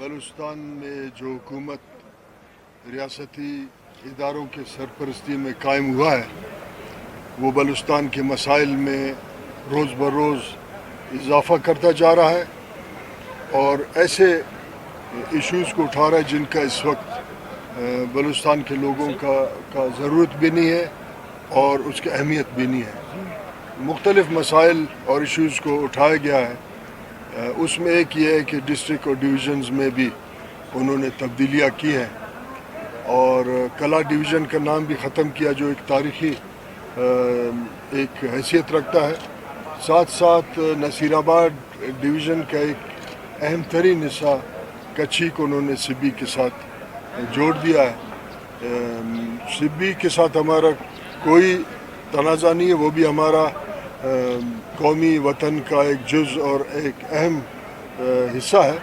بلوچستان میں جو حکومت ریاستی اداروں کے سرپرستی میں قائم ہوا ہے وہ بلوچستان کے مسائل میں روز بروز اضافہ کرتا جا رہا ہے اور ایسے ایشوز کو اٹھا رہا ہے جن کا اس وقت بلوچستان کے لوگوں کا ضرورت بھی نہیں ہے اور اس کی اہمیت بھی نہیں ہے۔ مختلف مسائل اور ایشوز کو اٹھایا گیا ہے، اس میں ایک یہ ہے کہ ڈسٹرکٹ اور ڈویژنز میں بھی انہوں نے تبدیلیاں کی ہیں اور کلا ڈویژن کا نام بھی ختم کیا جو ایک تاریخی ایک حیثیت رکھتا ہے۔ ساتھ ساتھ نصیر آباد ڈویژن کا ایک اہم ترین حصہ کچھی کو انہوں نے سبی کے ساتھ جوڑ دیا ہے۔ سبی کے ساتھ ہمارا کوئی تنازع نہیں ہے، وہ بھی ہمارا قومی وطن کا ایک جز اور ایک اہم حصہ ہے،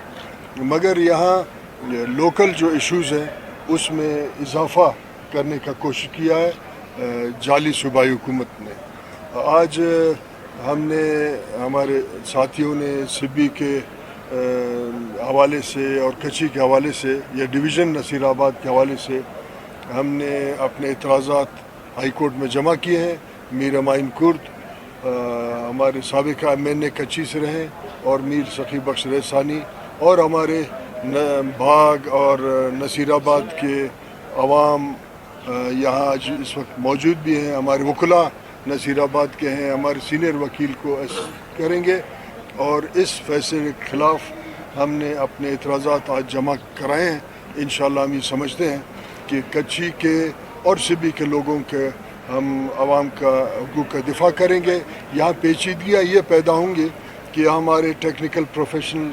مگر یہاں لوکل جو ایشوز ہیں اس میں اضافہ کرنے کا کوشش کیا ہے جعلی صوبائی حکومت نے۔ آج ہم نے ہمارے ساتھیوں نے سبی کے حوالے سے اور کچھی کے حوالے سے یا ڈویژن نصیر آباد کے حوالے سے ہم نے اپنے اعتراضات ہائی کورٹ میں جمع کیے ہیں۔ میر امائن کرد ہمارے سابق ایم این اے کچھی سے رہے اور میر سخی بخش ریسانی اور ہمارے بھاگ اور نصیر آباد کے عوام یہاں آج اس وقت موجود بھی ہیں، ہمارے وکلاء نصیر آباد کے ہیں، ہمارے سینئر وکیل کو کریں گے اور اس فیصلے کے خلاف ہم نے اپنے اعتراضات آج جمع کرائے ہیں۔ انشاءاللہ ہم یہ سمجھتے ہیں کہ کچھی کے اور سبی کے لوگوں کے ہم عوام کا حقوق کا دفاع کریں گے۔ یہاں پیچیدگیاں یہ پیدا ہوں گی کہ ہمارے ٹیکنیکل پروفیشنل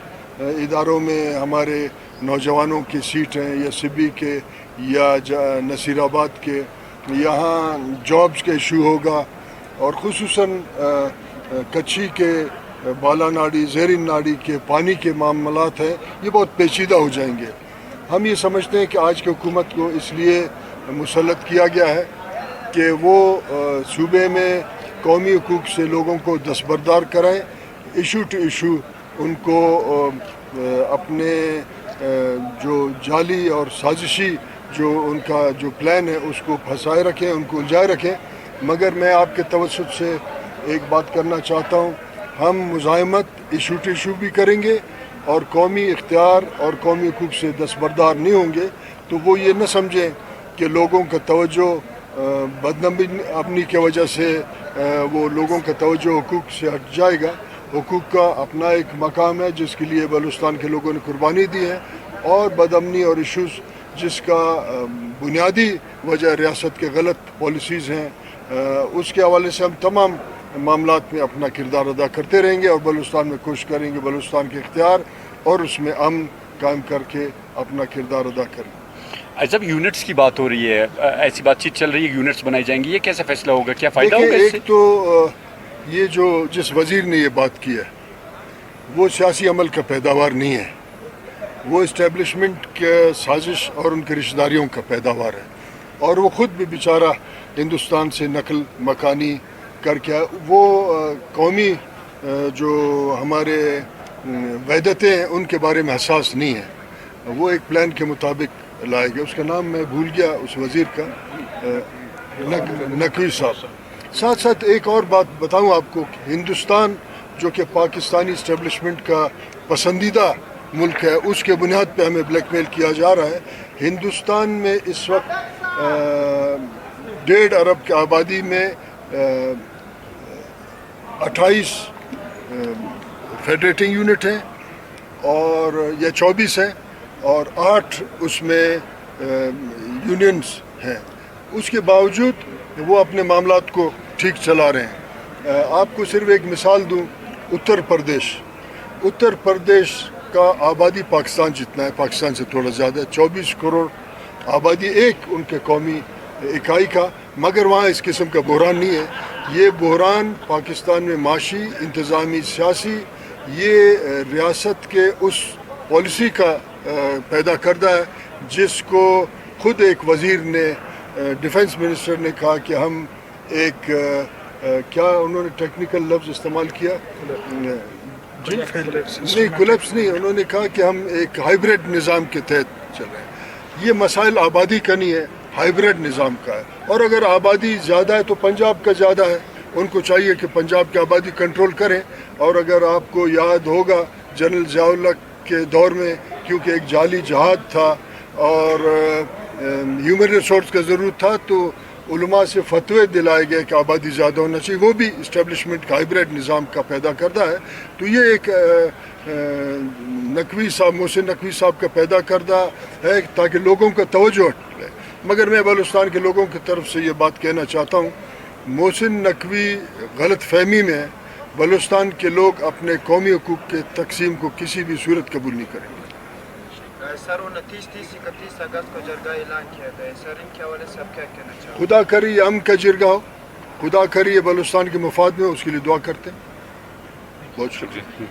اداروں میں ہمارے نوجوانوں کی سیٹ ہیں یا سبی کے یا نصیر آباد کے، یہاں جابز کا ایشو ہوگا اور خصوصاً کچھی کے بالا ناڑی زیرین ناڑی کے پانی کے معاملات ہیں، یہ بہت پیچیدہ ہو جائیں گے۔ ہم یہ سمجھتے ہیں کہ آج کی حکومت کو اس لیے مسلط کیا گیا ہے کہ وہ صوبے میں قومی حقوق سے لوگوں کو دستبردار کرائیں، ایشو ٹو ایشو ان کو اپنے جو جعلی اور سازشی جو ان کا جو پلان ہے اس کو پھنسائے رکھیں، ان کو الجھائے رکھیں۔ مگر میں آپ کے توسط سے ایک بات کرنا چاہتا ہوں، ہم مزاحمت ایشو ٹو ایشو بھی کریں گے اور قومی اختیار اور قومی حقوق سے دستبردار نہیں ہوں گے تو وہ یہ نہ سمجھیں کہ لوگوں کا توجہ بدنامی کی وجہ سے وہ لوگوں کا توجہ حقوق سے ہٹ جائے گا۔ حقوق کا اپنا ایک مقام ہے جس کے لیے بلوچستان کے لوگوں نے قربانی دی ہے اور بدامنی اور ایشوز جس کا بنیادی وجہ ریاست کے غلط پالیسیز ہیں، اس کے حوالے سے ہم تمام معاملات میں اپنا کردار ادا کرتے رہیں گے اور بلوچستان میں کوشش کریں گے بلوچستان کے اختیار اور اس میں امن قائم کر کے اپنا کردار ادا کریں۔ جب یونٹس کی بات ہو رہی ہے، ایسی بات چیت چل رہی ہے، یونٹس بنائی جائیں گی، یہ کیسا فیصلہ ہوگا، کیا فائدہ ہوگا اس سے؟ ایک تو یہ جو جس وزیر نے یہ بات کی ہے وہ سیاسی عمل کا پیداوار نہیں ہے، وہ اسٹیبلشمنٹ کے سازش اور ان کے رشتہ داریوں کا پیداوار ہے اور وہ خود بھی بیچارہ ہندوستان سے نقل مکانی کر کے وہ قومی جو ہمارے وحدتیں ہیں ان کے بارے میں حساس نہیں ہے، وہ ایک پلان کے مطابق لائے گئے۔ اس کا نام میں بھول گیا اس وزیر کا، نقوی صاحب۔ ساتھ ساتھ ایک اور بات بتاؤں آپ کو، ہندوستان جو کہ پاکستانی اسٹیبلشمنٹ کا پسندیدہ ملک ہے، اس کے بنیاد پہ ہمیں بلیک میل کیا جا رہا ہے۔ ہندوستان میں اس وقت 1.5 ارب کی آبادی میں 28 فیڈریٹنگ یونٹ ہیں اور یا 24 ہیں اور 8 اس میں یونینز ہیں، اس کے باوجود وہ اپنے معاملات کو ٹھیک چلا رہے ہیں۔ آپ کو صرف ایک مثال دوں، اتر پردیش کا آبادی پاکستان جتنا ہے، پاکستان سے تھوڑا زیادہ ہے، 24 کروڑ آبادی ایک ان کے قومی اکائی کا، مگر وہاں اس قسم کا بحران نہیں ہے۔ یہ بحران پاکستان میں معاشی، انتظامی، سیاسی، یہ ریاست کے اس پالیسی کا پیدا کردہ ہے جس کو خود ایک وزیر نے، ڈیفنس منسٹر نے کہا کہ ہم ایک کیا انہوں نے ٹیکنیکل لفظ استعمال کیا، جی نہیں کولیپس نہیں، انہوں نے کہا کہ ہم ایک ہائیبریڈ نظام کے تحت چل رہے ہیں. یہ مسائل آبادی کا نہیں ہے، ہائیبریڈ نظام کا ہے. اور اگر آبادی زیادہ ہے تو پنجاب کا زیادہ ہے، ان کو چاہیے کہ پنجاب کی آبادی کنٹرول کریں. اور اگر آپ کو یاد ہوگا جنرل ضیاء الحق کے دور میں کیونکہ ایک جعلی جہاد تھا اور ہیومن ریسورس کا ضرورت تھا تو علماء سے فتوے دلائے گئے کہ آبادی زیادہ ہونا چاہیے. وہ بھی اسٹیبلشمنٹ کا ہائیبریڈ نظام کا پیدا کردہ ہے. تو یہ ایک نقوی صاحب محسن نقوی صاحب کا پیدا کردہ ہے تاکہ لوگوں کا توجہ ہٹے. مگر میں بلوچستان کے لوگوں کی طرف سے یہ بات کہنا چاہتا ہوں، محسن نقوی غلط فہمی میں ہے. بلوچستان کے لوگ اپنے قومی حقوق کے تقسیم کو کسی بھی صورت قبول نہیں کریں گے. سر 29, 30, 31 اگست کو جرگہ اعلان کیا گیا ہے، سر ان کے حوالے سے آپ کیا کہنا چاہتے ہیں؟ خدا کری یہ امن کا جرگہ ہو، خدا کری یہ بلوچستان کے مفاد میں، اس کے لیے دعا کرتے ہیں. بہت شکریہ.